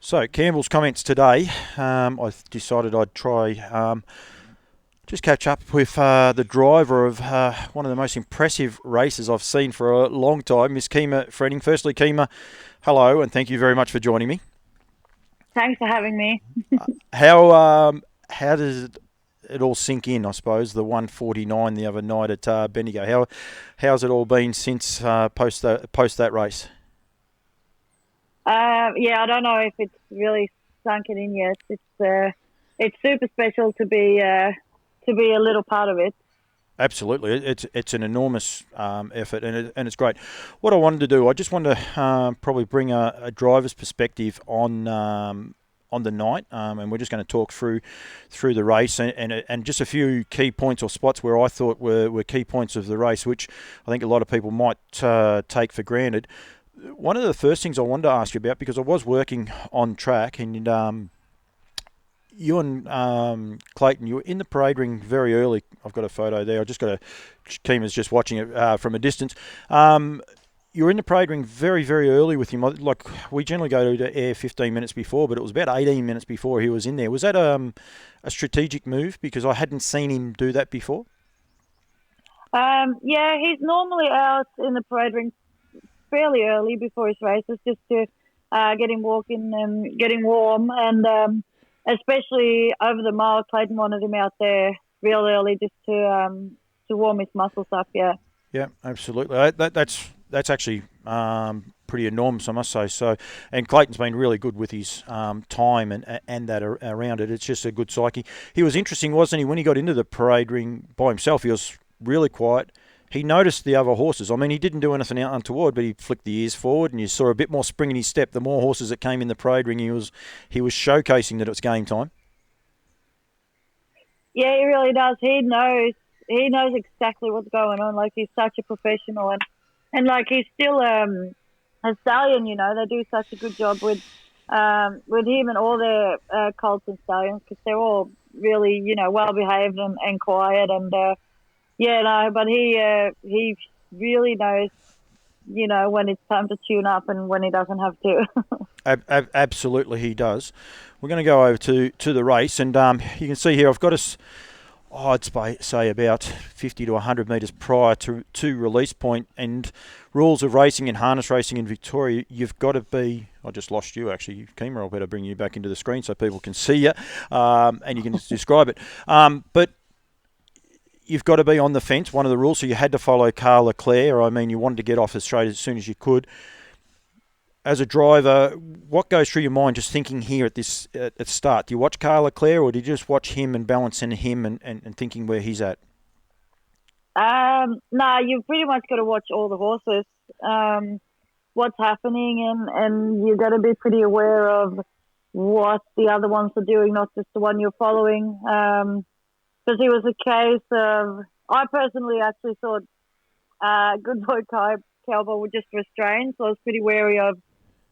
So, Campbell's comments today, I decided I'd try just catch up with the driver of one of the most impressive races I've seen for a long time, Miss Kima Frenning. Firstly, Kima, hello, and thank you very much for joining me. Thanks for having me. How does it all sink in? I suppose the 149 the other night at Bendigo. How's it all been since post that race? Yeah, I don't know if it's really sunken in yet. It's super special to be a little part of it. Absolutely, it's an enormous effort, and it's great. What I wanted to do, I just wanted to probably bring a driver's perspective on the night, and we're just going to talk through the race and just a few key points or spots where I thought were key points of the race, which I think a lot of people might take for granted. One of the first things I wanted to ask you about, because I was working on track, and you and Clayton, you were in the parade ring very early. I've got a photo there. I just got Kima's just watching it from a distance. You were in the parade ring very, very early with him. Like, we generally go to air 15 minutes before, but it was about 18 minutes before he was in there. Was that a strategic move? Because I hadn't seen him do that before. Yeah, he's normally out in the parade ring fairly early before his races just to get him walking and getting warm. And especially over the mile, Clayton wanted him out there real early just to warm his muscles up. Yeah. Yeah, absolutely. That's actually pretty enormous, I must say. So, and Clayton's been really good with his time and that around it. It's just a good psyche. He was interesting, wasn't he? When he got into the parade ring by himself, he was really quiet. He noticed the other horses. I mean, he didn't do anything untoward, but he flicked the ears forward, and you saw a bit more spring in his step. The more horses that came in the parade ring, he was showcasing that it was game time. Yeah, he really does. He knows exactly what's going on. Like, he's such a professional, and like, he's still a stallion. You know, they do such a good job with him and all their colts and stallions because they're all really, well behaved and quiet. And yeah, no, but he really knows, when it's time to tune up and when he doesn't have to. Absolutely, he does. We're going to go over to the race, and you can see here I've got us. I'd say about 50 to 100 metres prior to release point, and rules of racing and harness racing in Victoria, you've got to be. I just lost you actually, Kima. I better bring you back into the screen so people can see you, and you can describe it. But you've got to be on the fence. One of the rules, so you had to follow Carl Leclerc. I mean, you wanted to get off as straight as soon as you could. As a driver, what goes through your mind just thinking here at the start? Do you watch Carl Leclerc, or do you just watch him and balancing him and thinking where he's at? No, you've pretty much got to watch all the horses, what's happening, and you've got to be pretty aware of what the other ones are doing, not just the one you're following. Because it was a case of, I personally actually thought Good Boy Cowboy would just restrain, so I was pretty wary of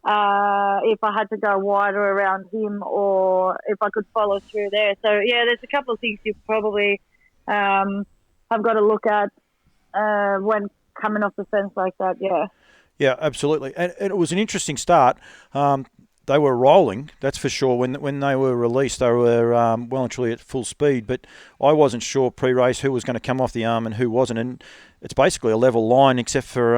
if I had to go wider around him or if I could follow through there. So, yeah, there's a couple of things you probably have got to look at when coming off the fence like that, yeah. Yeah, absolutely. And it was an interesting start. They were rolling, that's for sure. When they were released, they were well and truly at full speed. But I wasn't sure pre-race who was going to come off the arm and who wasn't. And it's basically a level line except for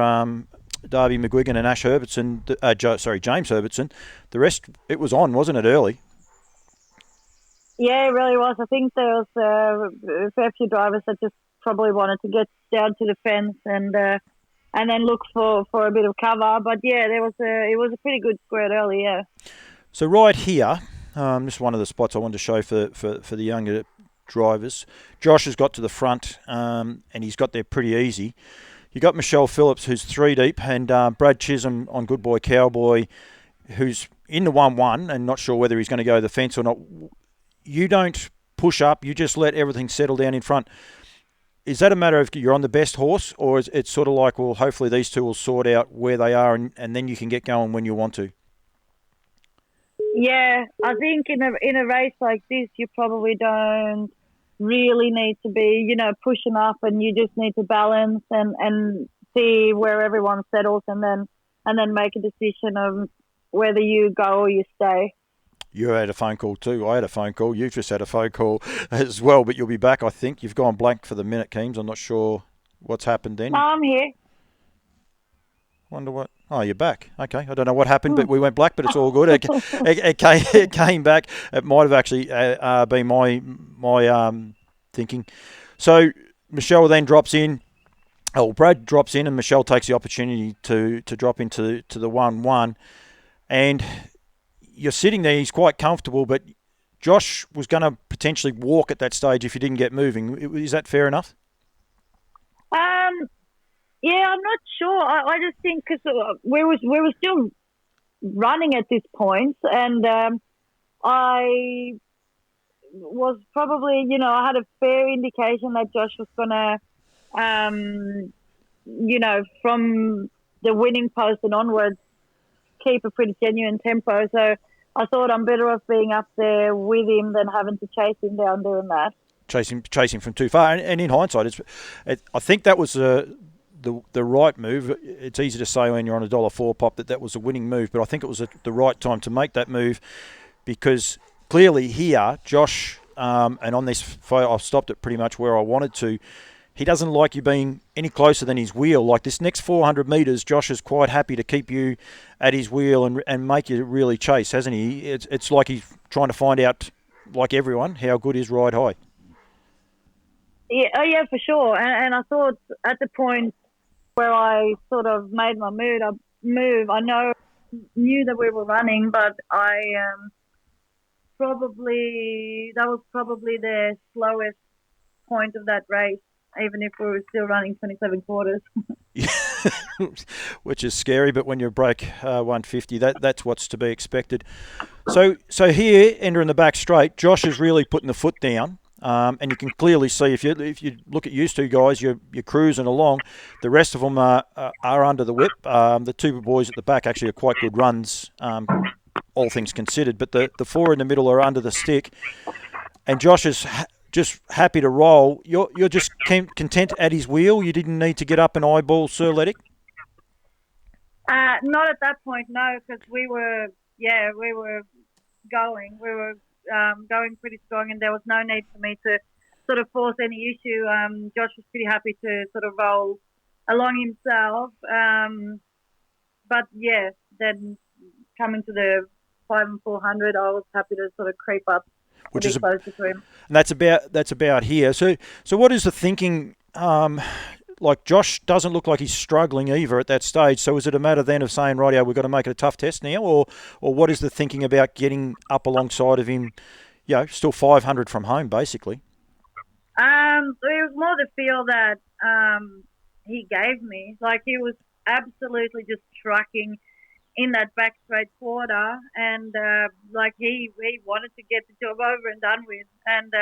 Darby McGuigan and Ash Herbertson. James Herbertson. The rest, it was on, wasn't it, early? Yeah, it really was. I think there was a fair few drivers that just probably wanted to get down to the fence and then look for a bit of cover. But yeah, it was a pretty good squared early, yeah. So right here, this is one of the spots I wanted to show for the younger drivers. Josh has got to the front, and he's got there pretty easy. You got Michelle Phillips, who's 3 deep, and Brad Chisholm on Good Boy Cowboy, who's in the 1-1 and not sure whether he's going to go the fence or not. You don't push up, you just let everything settle down in front. Is that a matter of you're on the best horse, or is it sort of like, well, hopefully these two will sort out where they are and then you can get going when you want to? Yeah, I think in a race like this, you probably don't really need to be, pushing up, and you just need to balance and see where everyone settles, and then make a decision of whether you go or you stay. You had a phone call too. I had a phone call. You've just had a phone call as well, but you'll be back, I think. You've gone blank for the minute, Keems. I'm not sure what's happened No, then. I'm here. Wonder what... Oh, you're back. Okay. I don't know what happened, Hmm. but we went black, but it's all good. It came back. It might have actually been my thinking. So Michelle then drops in. Oh, Brad drops in, and Michelle takes the opportunity to drop into the 1-1. And you're sitting there, he's quite comfortable, but Josh was going to potentially walk at that stage if he didn't get moving. Is that fair enough? Um, yeah, I'm not sure. I just think because we were still running at this point, and I was probably, I had a fair indication that Josh was gonna, from the winning post and onwards, keep a pretty genuine tempo. So I thought I'm better off being up there with him than having to chase him down doing that. Chasing from too far. And in hindsight, I think that was the right move. It's easy to say when you're on $1.04 pop that was a winning move, but I think it was the right time to make that move because clearly here, Josh, and on this photo, I've stopped it pretty much where I wanted to. He doesn't like you being any closer than his wheel. Like this next 400 metres, Josh is quite happy to keep you at his wheel and make you really chase, hasn't he? It's like he's trying to find out, like everyone, how good is ride high. Yeah, oh yeah, for sure. And I thought at the point where I sort of made my move, knew that we were running, but I that was probably the slowest point of that race, even if we were still running 27 quarters. Which is scary, but when you break 150, that's what's to be expected. So here, entering the back straight, Josh is really putting the foot down. And you can clearly see if you look at you two guys, you're cruising along. The rest of them are under the whip. The two boys at the back actually are quite good runs, all things considered. But the four in the middle are under the stick, and Josh is just happy to roll. You're just content at his wheel. You didn't need to get up and eyeball Sir Lettick. Not at that point, no, because we were going. We were going pretty strong, and there was no need for me to sort of force any issue. Josh was pretty happy to sort of roll along himself. But yeah, then coming to the 5 and 400, I was happy to sort of creep up Which is closer to him. And that's about here. So what is the thinking? Like Josh doesn't look like he's struggling either at that stage. So is it a matter then of saying, rightio, we've got to make it a tough test now, or what is the thinking about getting up alongside of him? Still 500 from home, basically. It was more the feel that he gave me. Like he was absolutely just trucking in that back straight quarter, and like he wanted to get the job over and done with. And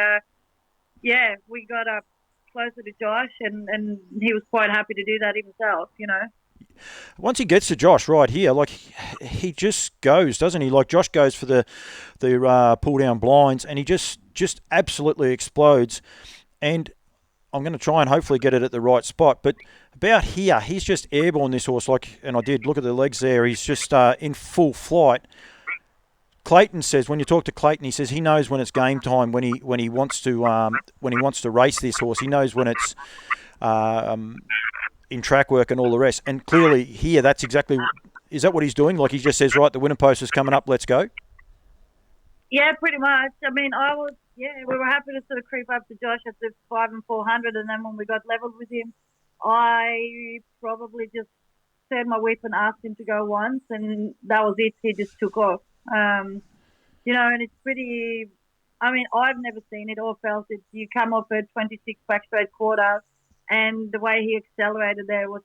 we got up closer to Josh, and he was quite happy to do that himself, Once he gets to Josh right here, like he just goes, doesn't he? Like Josh goes for the pull down blinds, and he just absolutely explodes. And I'm going to try and hopefully get it at the right spot. But about here, he's just airborne, this horse. And I did look at the legs there. He's just in full flight. Clayton says, when you talk to Clayton, he says he knows when it's game time, when he wants to race this horse. He knows when it's in track work and all the rest. And clearly here, is that what he's doing? Like he just says, right, the winner post is coming up, let's go? Yeah, pretty much. I mean, we were happy to sort of creep up to Josh at the 5 and 400, and then when we got levelled with him, I probably just turned my whip and asked him to go once, and that was it. He just took off. And it's pretty. I mean, I've never seen it or felt it. You come off a 26 back straight quarter, and the way he accelerated there was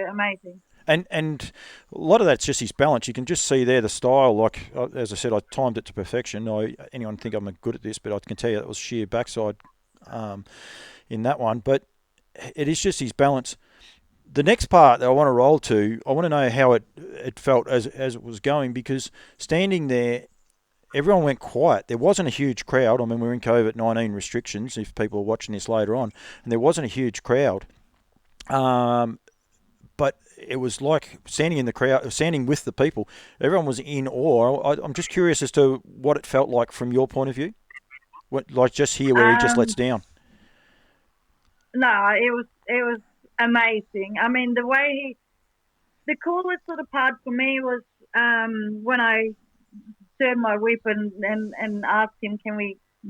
amazing. And a lot of that's just his balance. You can just see there the style. Like, as I said, I timed it to perfection. Anyone think I'm good at this, but I can tell you that was sheer backside in that one. But it is just his balance. The next part that I want to roll to, I want to know how it felt as it was going, because standing there, everyone went quiet. There wasn't a huge crowd. I mean, we're in COVID-19 restrictions, if people are watching this later on, and there wasn't a huge crowd. But it was like standing in the crowd, standing with the people. Everyone was in awe. I'm just curious as to what it felt like from your point of view. What, like just here where he just lets Um, down. no, it was amazing. I mean, the coolest sort of part for me was when I turned my whip and asked him, can we, do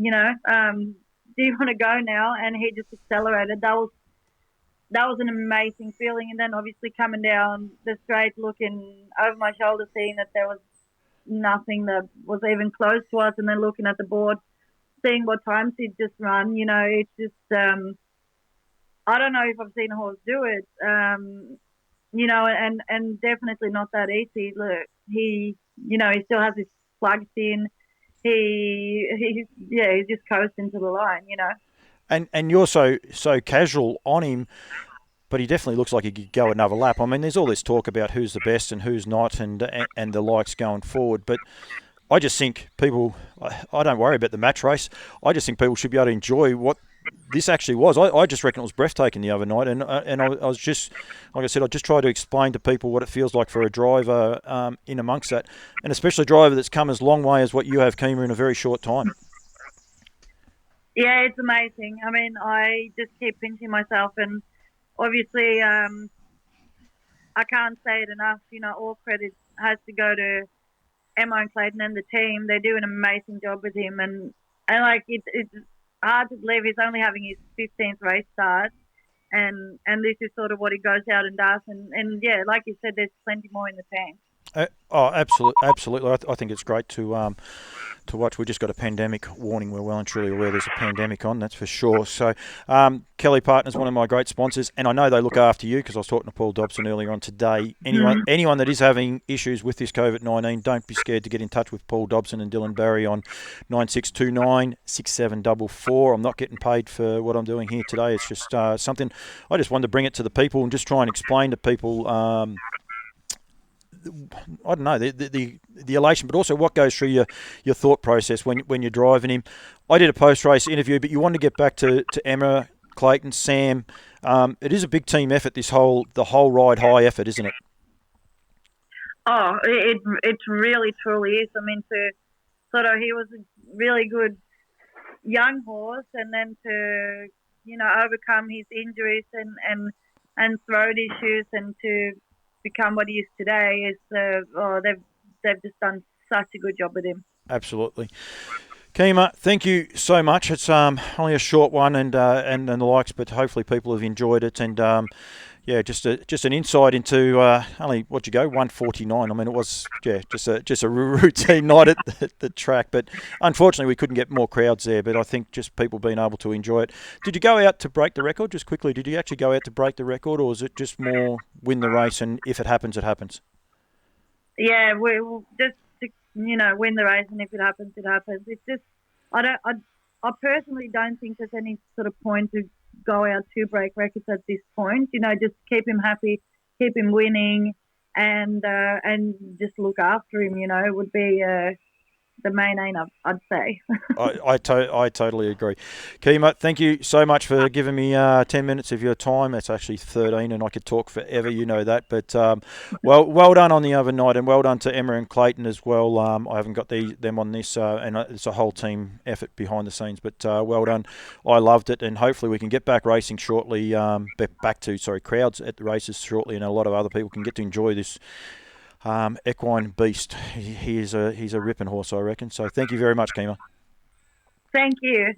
you want to go now? And he just accelerated. That was an amazing feeling. And then obviously coming down the straight, looking over my shoulder, seeing that there was nothing that was even close to us, and then looking at the board, seeing what times he'd just run. It's just I don't know if I've seen a horse do it. And definitely not that easy. Look, he still has his plugs in. He's just coasting to the line. And you're so casual on him, but he definitely looks like he could go another lap. I mean, there's all this talk about who's the best and who's not, and the likes going forward. But I just think people, I don't worry about the match race. I just think people should be able to enjoy what this actually was. I just reckon it was breathtaking the other night, and I was just, like I said, I just try to explain to people what it feels like for a driver in amongst that, and especially a driver that's come as long way as what you have, Kima, in a very short time. Yeah, it's amazing. I mean, I just keep pinching myself, and obviously, I can't say it enough. All credit has to go to Emma and Clayton and the team. They do an amazing job with him, and like it's hard to believe he's only having his 15th race start, and this is sort of what he goes out and does, and yeah, like you said, there's plenty more in the tank. Absolutely. I think it's great to watch. We just got a pandemic warning. We're well and truly aware there's a pandemic on, that's for sure. So, Kelly Partners, one of my great sponsors, and I know they look after you because I was talking to Paul Dobson earlier on today. Anyone that is having issues with this COVID-19, don't be scared to get in touch with Paul Dobson and Dylan Barry on 9629 6744. I'm not getting paid for what I'm doing here today. It's just something I just wanted to bring it to the people and just try and explain to people. I don't know the elation, but also what goes through your thought process when you're driving him. I did a post race interview, but you want to get back to Emma, Clayton, Sam. It is a big team effort. The whole ride high effort, isn't it? Oh, it really truly is. I mean, he was a really good young horse, and then to overcome his injuries and throat issues, and to become what he is today is they've just done such a good job with him. Absolutely. Kima, thank you so much. It's only a short one and the likes, but hopefully people have enjoyed it. And just an insight into only what you go 149. I mean, it was just a routine night at the track, but unfortunately we couldn't get more crowds there. But I think just people being able to enjoy it. Did you go out to break the record? Just quickly, did you actually go out to break the record, or is it just more win the race and if it happens, it happens? Yeah, we'll just win the race, and if it happens, it happens. It's just I personally don't think there's any sort of point to go out to break records at this point. Just keep him happy, keep him winning, and just look after him. Would be the main aim, I'd say. I totally agree. Kima, thank you so much for giving me 10 minutes of your time. It's actually 13 and I could talk forever, you know that. But well done on the other night, and well done to Emma and Clayton as well. I haven't got them on this, and it's a whole team effort behind the scenes. But well done. I loved it, and hopefully we can get back racing shortly, crowds at the races shortly, and a lot of other people can get to enjoy this equine beast. He's a ripping horse, I reckon. So thank you very much, Kima. Thank you.